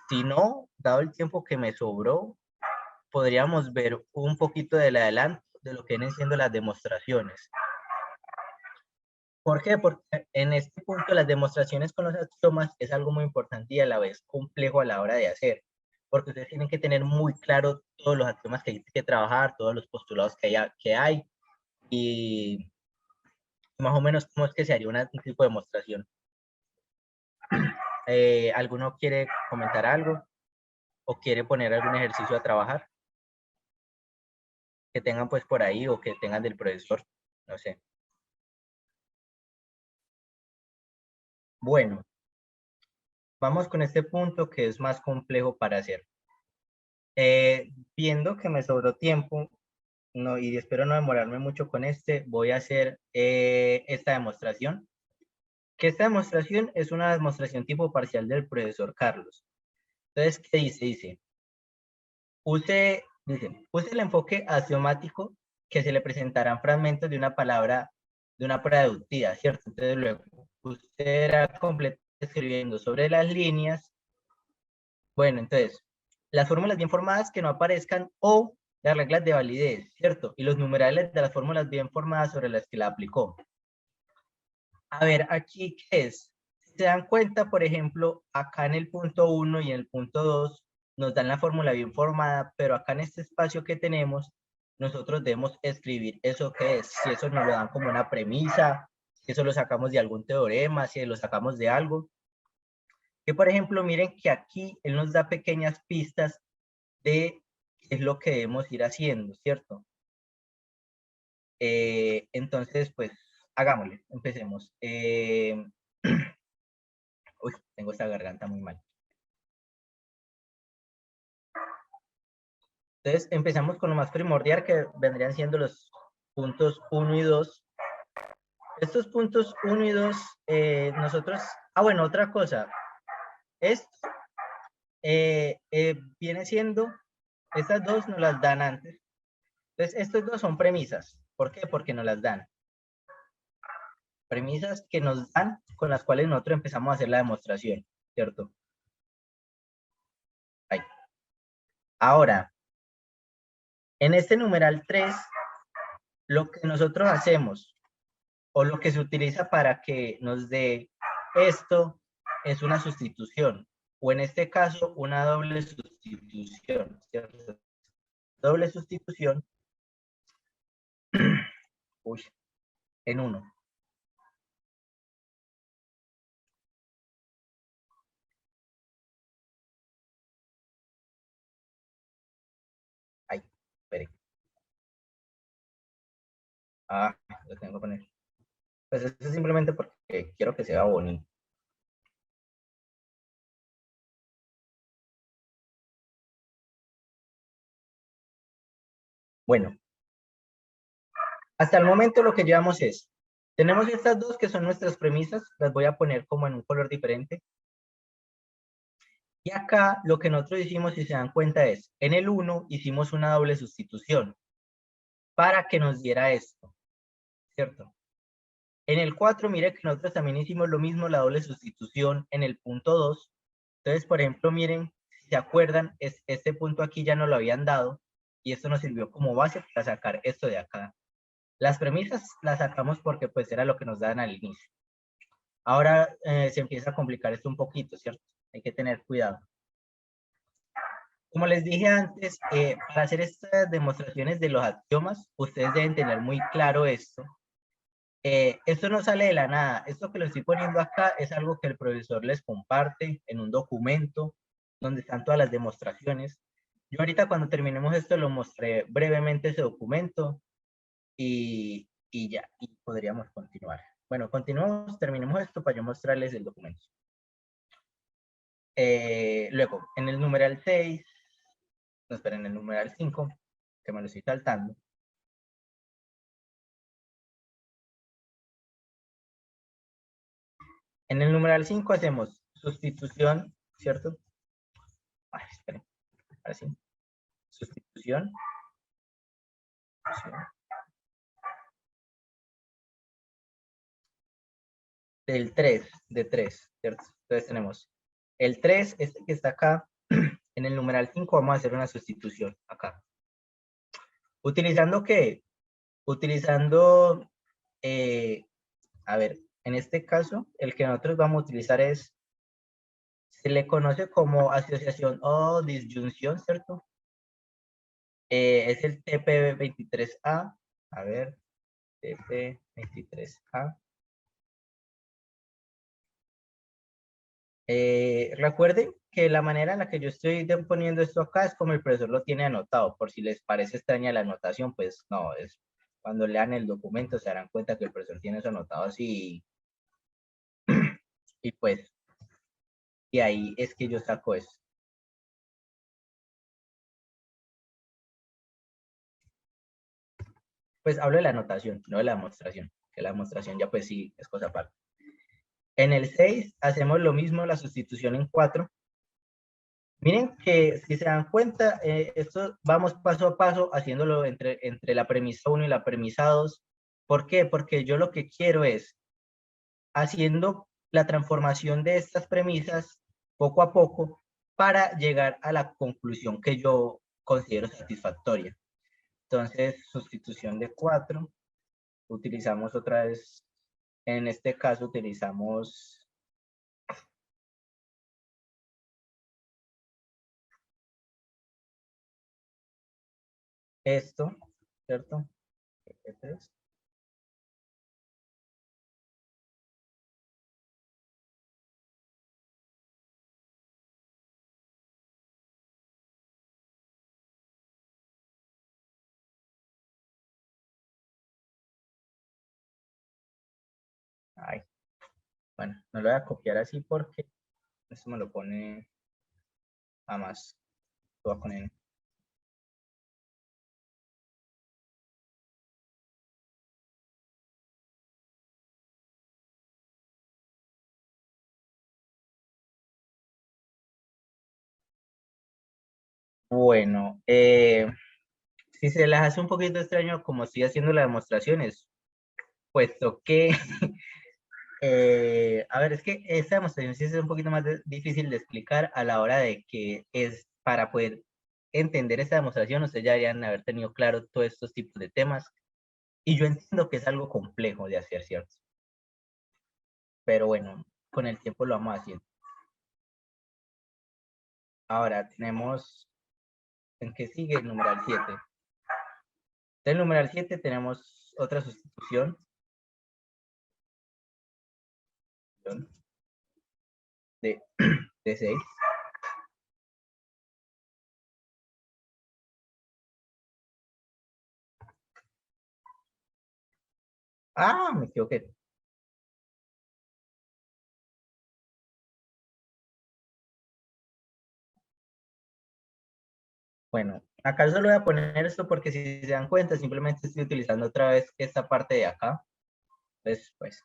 Si no, dado el tiempo que me sobró, podríamos ver un poquito del adelanto de lo que vienen siendo las demostraciones. ¿Por qué? Porque en este punto las demostraciones con los axiomas es algo muy importante y a la vez complejo a la hora de hacer, porque ustedes tienen que tener muy claro todos los axiomas que hay que trabajar, todos los postulados que hay y más o menos cómo es que se haría un tipo de demostración. ¿Alguno quiere comentar algo o quiere poner algún ejercicio a trabajar que tengan pues por ahí o que tengan del profesor? No sé. Bueno, vamos con este punto que es más complejo para hacer. Viendo que me sobró tiempo no, y espero no demorarme mucho con este, voy a hacer esta demostración. Que esta demostración es una demostración tipo parcial del profesor Carlos. Entonces, ¿qué dice? Use el enfoque axiomático que se le presentarán fragmentos de una palabra, de una prueba deductiva, ¿cierto? Entonces, luego, usted era completo escribiendo sobre las líneas. Bueno, entonces, las fórmulas bien formadas que no aparezcan o las reglas de validez, ¿cierto? Y los numerales de las fórmulas bien formadas sobre las que la aplicó. A ver, aquí, ¿qué es? Si se dan cuenta, por ejemplo, acá en el punto 1 y en el punto 2 nos dan la fórmula bien formada, pero acá en este espacio que tenemos, nosotros debemos escribir eso que es. Si eso nos lo dan como una premisa, si eso lo sacamos de algún teorema, si lo sacamos de algo. Que, por ejemplo, miren que aquí él nos da pequeñas pistas de qué es lo que debemos ir haciendo, ¿cierto? Entonces, pues, hagámosle, empecemos. Uy, tengo esta garganta muy mal. Entonces, empezamos con lo más primordial, que vendrían siendo los puntos 1 y 2. Estos puntos 1 y 2, nosotros... Ah, bueno, otra cosa. Esto viene siendo... Estas dos nos las dan antes. Entonces, estos dos son premisas. ¿Por qué? Porque nos las dan. Premisas que nos dan, con las cuales nosotros empezamos a hacer la demostración, ¿cierto? Ahí. Ahora, en este numeral 3, lo que nosotros hacemos, o lo que se utiliza para que nos dé esto, es una sustitución, o en este caso, una doble sustitución, ¿cierto? Doble sustitución, uy, en uno. Ahí, espere. Ah, lo tengo que poner. Pues esto es simplemente porque quiero que sea bonito. Bueno, hasta el momento lo que llevamos es, tenemos estas dos que son nuestras premisas, las voy a poner como en un color diferente. Y acá lo que nosotros hicimos, si se dan cuenta, es, en el 1 hicimos una doble sustitución para que nos diera esto, ¿cierto? En el 4, mire que nosotros también hicimos lo mismo, la doble sustitución en el punto 2. Entonces, por ejemplo, miren, si se acuerdan, este punto aquí ya no lo habían dado y esto nos sirvió como base para sacar esto de acá. Las premisas las sacamos porque pues era lo que nos daban al inicio. Ahora se empieza a complicar esto un poquito, ¿cierto? Hay que tener cuidado. Como les dije antes, para hacer estas demostraciones de los axiomas, ustedes deben tener muy claro esto. Esto no sale de la nada. Esto que lo estoy poniendo acá es algo que el profesor les comparte en un documento donde están todas las demostraciones. Yo ahorita cuando terminemos esto lo mostré brevemente ese documento y ya, y podríamos continuar. Bueno, continuamos, terminemos esto para yo mostrarles el documento. Luego, en el numeral 6, no, esperen, en el numeral 5, que me lo estoy saltando. En el numeral 5 hacemos sustitución, ¿cierto? Ay, esperen, ahora sí. Sustitución. Del 3, de 3, ¿cierto? Entonces tenemos el 3, este que está acá, en el numeral 5 vamos a hacer una sustitución acá. ¿Utilizando qué? Utilizando, a ver, en este caso, el que nosotros vamos a utilizar es, se le conoce como asociación o disyunción, ¿cierto? Es el TP23A, a ver, TP23A. Recuerden que la manera en la que yo estoy poniendo esto acá es como el profesor lo tiene anotado. Por si les parece extraña la anotación, pues no, es cuando lean el documento se darán cuenta que el profesor tiene eso anotado así y pues, y ahí es que yo saco eso. Pues hablo de la anotación, no de la demostración, que la demostración ya pues sí es cosa aparte. En el 6 hacemos lo mismo, la sustitución en 4. Miren que si se dan cuenta, esto vamos paso a paso haciéndolo entre la premisa 1 y la premisa 2. ¿Por qué? Porque yo lo que quiero es, haciendo la transformación de estas premisas poco a poco, para llegar a la conclusión que yo considero satisfactoria. Entonces, sustitución de 4, utilizamos otra vez, en este caso utilizamos esto, ¿cierto? Ay, bueno, no lo voy a copiar así porque esto me lo pone a más. Lo voy a poner. Bueno, si se les hace un poquito extraño como estoy haciendo las demostraciones, puesto que, a ver, es que esta demostración sí es un poquito más difícil de explicar a la hora de que es para poder entender esta demostración, ustedes ya deberían haber tenido claro todos estos tipos de temas, y yo entiendo que es algo complejo de hacer, ¿cierto? Pero bueno, con el tiempo lo vamos haciendo. Ahora tenemos, ¿en qué sigue? El numeral 7. Del numeral 7 tenemos otra sustitución de, de 6. Ah, me equivoqué. Bueno, Acá solo voy a poner esto porque si se dan cuenta, simplemente estoy utilizando otra vez esta parte de acá. Entonces, pues,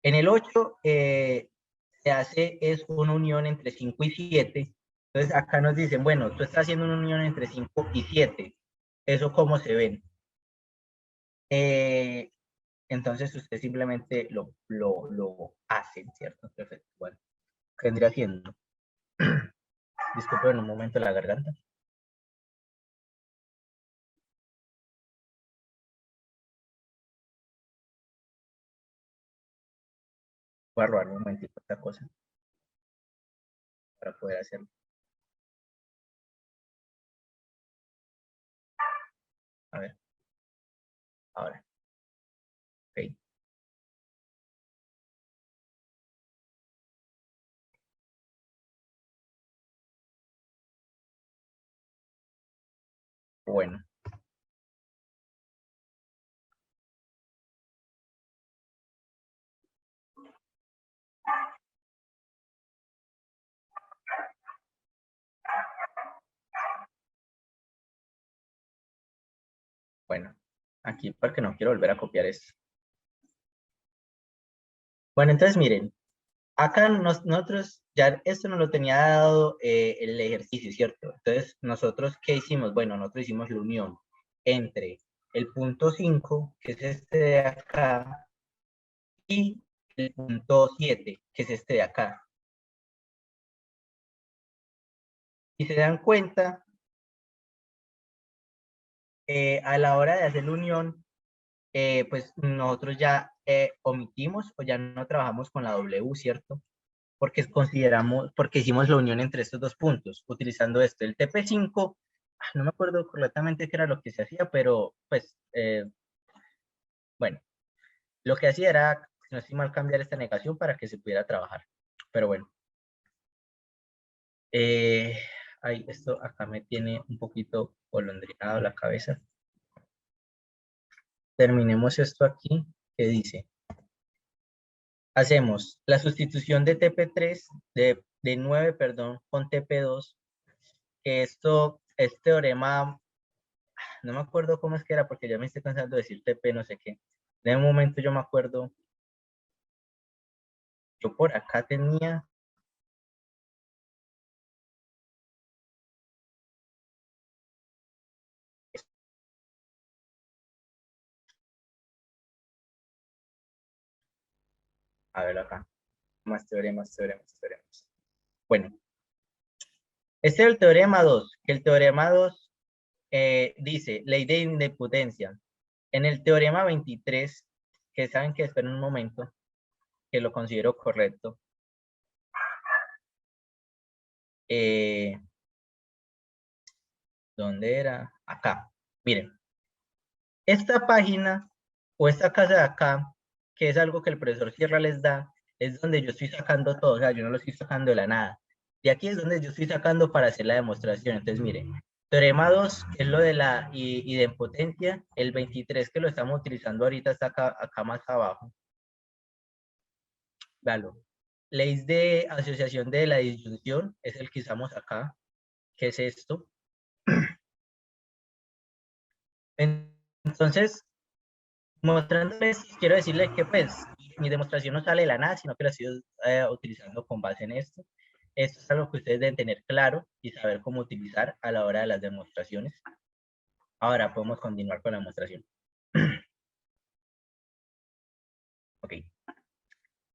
en el 8 se hace es una unión entre 5 y 7. Entonces, acá nos dicen, bueno, tú estás haciendo una unión entre 5 y 7. ¿Eso cómo se ven? Entonces, usted simplemente lo hacen, ¿cierto? Perfecto. Bueno, ¿qué vendría haciendo? Disculpe en un momento la garganta. Voy a robar un momentito esta cosa para poder hacerlo. A ver, ahora. Ok. Bueno, bueno. Aquí porque no quiero volver a copiar esto. Bueno, entonces miren, acá nosotros ya esto nos lo tenía dado el ejercicio, ¿cierto? Entonces, ¿nosotros qué hicimos? Bueno, nosotros hicimos la unión entre el punto 5, que es este de acá, y el punto 7, que es este de acá. Y se dan cuenta, a la hora de hacer la unión, pues nosotros ya omitimos o ya no trabajamos con la W, ¿cierto? Porque hicimos la unión entre estos dos puntos, utilizando esto, el TP5, no me acuerdo correctamente qué era lo que se hacía, pero pues, bueno, lo que hacía era, si no estoy mal, cambiar esta negación para que se pudiera trabajar, pero bueno. Ay, esto acá me tiene un poquito golondrinado la cabeza. Terminemos esto aquí, que dice, hacemos la sustitución de TP3, de 9, perdón, con TP2, que esto es teorema, no me acuerdo cómo es que era, porque ya me estoy cansando de decir TP no sé qué. De un momento yo me acuerdo, yo por acá tenía, a ver acá, más teoremas, teoremas, teoremas. Bueno, este es el teorema 2, que el teorema 2 dice, ley de idempotencia. En el teorema 23, que saben que esperen un momento, que lo considero correcto, ¿dónde era? Acá. Miren, esta página o esta casa de acá, que es algo que el profesor Sierra les da, es donde yo estoy sacando todo, o sea, yo no lo estoy sacando de la nada. Y aquí es donde yo estoy sacando para hacer la demostración. Entonces, miren, teorema 2, que es lo de la idempotencia, el 23 que lo estamos utilizando ahorita está acá más abajo. Véalo. Ley de asociación de la disyunción es el que usamos acá, que es esto. Entonces, mostrándoles, quiero decirles que pues mi demostración no sale de la nada, sino que la estoy utilizando con base en esto. Esto es algo que ustedes deben tener claro y saber cómo utilizar a la hora de las demostraciones. Ahora podemos continuar con la demostración. Ok.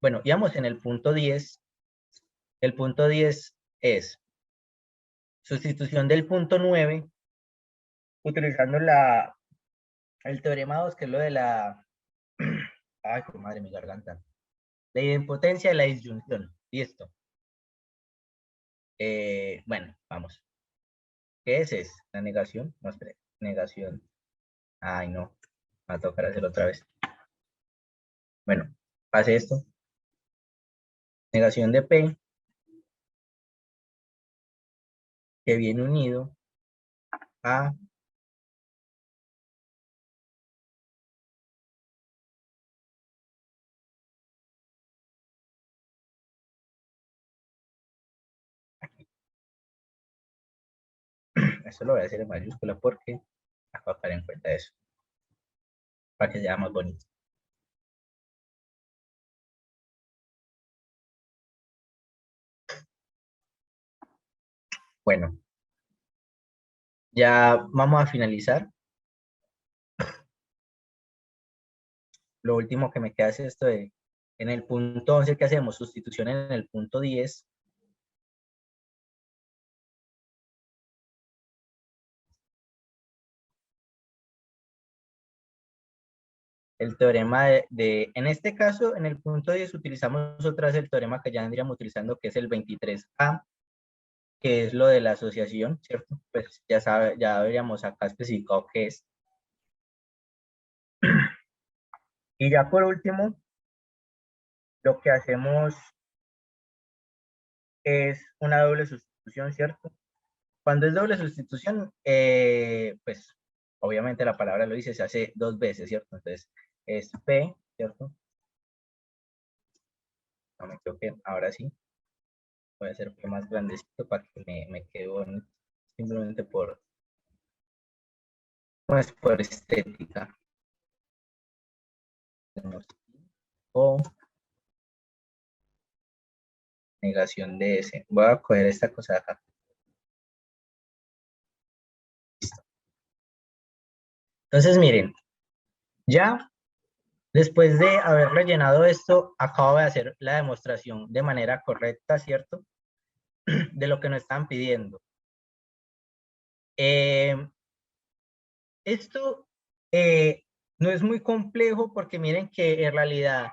Bueno, íbamos en el punto 10. El punto 10 es sustitución del punto 9 utilizando el teorema 2, que es lo de la... Ay, qué madre, mi garganta. La idempotencia de la disyunción. Listo. Bueno, vamos. ¿Qué es eso? ¿La negación? No, espere. Negación. Ay, no. Va a tocar hacerlo otra vez. Bueno, hace esto. Negación de P, que viene unido a... Esto lo voy a hacer en mayúscula porque acabo de tener en cuenta eso, para que sea más bonito. Bueno, ya vamos a finalizar. Lo último que me queda es esto de, en el punto 11 que hacemos, sustitución en el punto 10. El teorema en este caso, en el punto 10 utilizamos otra vez el teorema que ya vendríamos utilizando, que es el 23A, que es lo de la asociación, ¿cierto? Pues ya habríamos acá especificado qué es. Y ya por último, lo que hacemos es una doble sustitución, ¿cierto? Cuando es doble sustitución, pues obviamente la palabra lo dice, se hace dos veces, ¿cierto? Entonces es P, ¿cierto? No me equivoqué, ahora sí. Voy a hacer P más grandecito para que me quede bonito. Simplemente pues por estética. O negación de S. Voy a coger esta cosa de acá. Listo. Entonces, miren, ya después de haber rellenado esto, acabo de hacer la demostración de manera correcta, ¿cierto? De lo que nos están pidiendo. Esto no es muy complejo porque miren que en realidad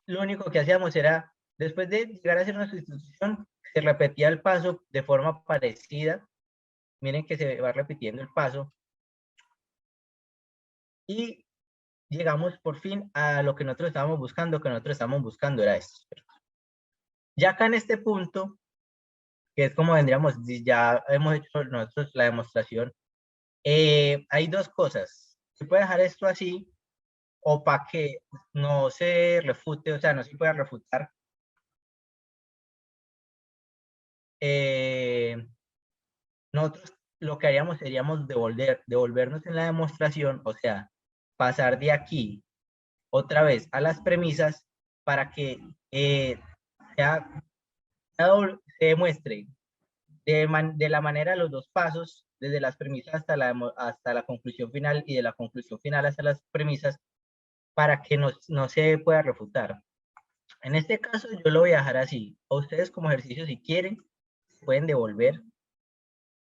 lo único que hacíamos era, después de llegar a hacer una sustitución, se repetía el paso de forma parecida. Miren que se va repitiendo el paso. Y llegamos por fin a lo que nosotros estábamos buscando, era esto. Ya acá en este punto, que es como vendríamos, ya hemos hecho nosotros la demostración, hay dos cosas. Se puede dejar esto así, o para que no se refute, o sea, no se pueda refutar. Nosotros lo que haríamos seríamos devolvernos en la demostración, o sea, pasar de aquí otra vez a las premisas para que sea, se demuestre de la manera de los dos pasos, desde las premisas hasta la conclusión final y de la conclusión final hasta las premisas, para que no se pueda refutar. En este caso yo lo voy a dejar así. A ustedes como ejercicio, si quieren, pueden devolver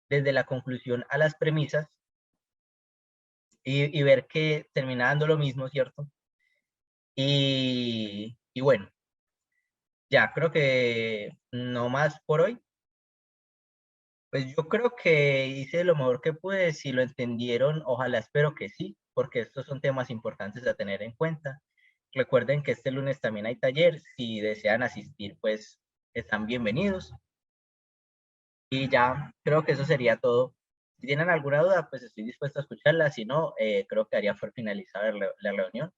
desde la conclusión a las premisas y ver que termina dando lo mismo, ¿cierto? Y bueno, ya creo que no más por hoy. Pues yo creo que hice lo mejor que pude. Si lo entendieron, ojalá espero que sí, porque estos son temas importantes a tener en cuenta. Recuerden que este lunes también hay taller. Si desean asistir, pues están bienvenidos. Y ya creo que eso sería todo. Si tienen alguna duda, pues estoy dispuesto a escucharla. Si no, creo que haría por finalizar la reunión.